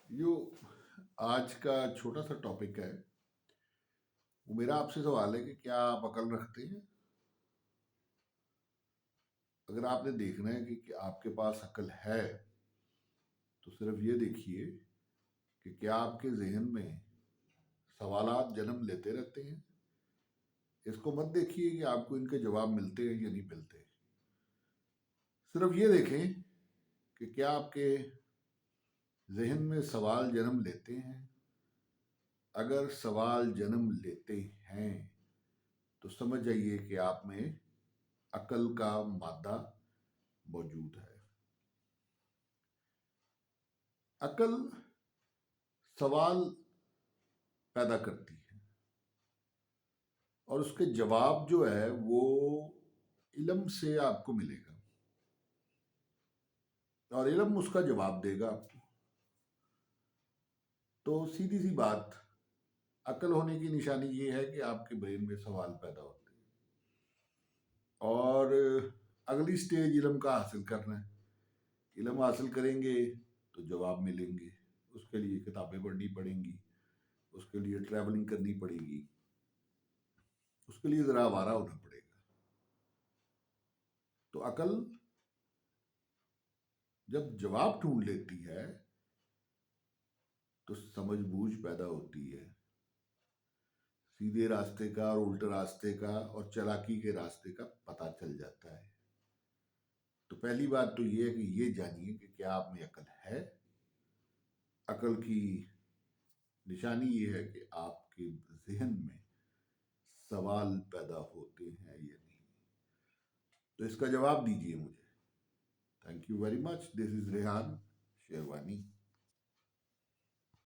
जो आज का छोटा सा टॉपिक है वो मेरा आपसे सवाल है कि क्या आप अकल रखते हैं। अगर आपने देखना है कि आपके पास अकल है तो सिर्फ ये देखिए कि क्या आपके जहन में सवालात जन्म लेते रहते हैं। इसको मत देखिए कि आपको इनके जवाब मिलते हैं या नहीं मिलते। सिर्फ ये देखें कि क्या आपके जहन में सवाल जन्म लेते हैं। अगर सवाल जन्म लेते हैं तो समझ जाइए कि आप में अकल का मादा मौजूद है। अकल सवाल पैदा करती है और उसके जवाब जो है वो इल्म से आपको मिलेगा और इल्म उसका जवाब देगा आपको। तो सीधी सी बात, अकल होने की निशानी ये है कि आपके ब्रेन में सवाल पैदा होते हैं और अगली स्टेज इल्म का हासिल करना है। इल्म हासिल करेंगे तो जवाब मिलेंगे, उसके लिए किताबें पढ़नी पड़ेंगी, उसके लिए ट्रैवलिंग करनी पड़ेगी, उसके लिए ज़रा आवारा होना पड़ेगा। तो अकल जब जवाब ढूंढ लेती है तो समझ बूझ पैदा होती है। सीधे रास्ते का और उल्टे रास्ते का और चालाकी के रास्ते का पता चल जाता है। तो पहली बात तो ये है कि ये जानिए कि क्या आप में अकल है। अकल की निशानी ये है कि आपके जहन में सवाल पैदा होते हैं या नहीं। तो इसका जवाब दीजिए मुझे। Thank you very much. This is Rehan sherwani.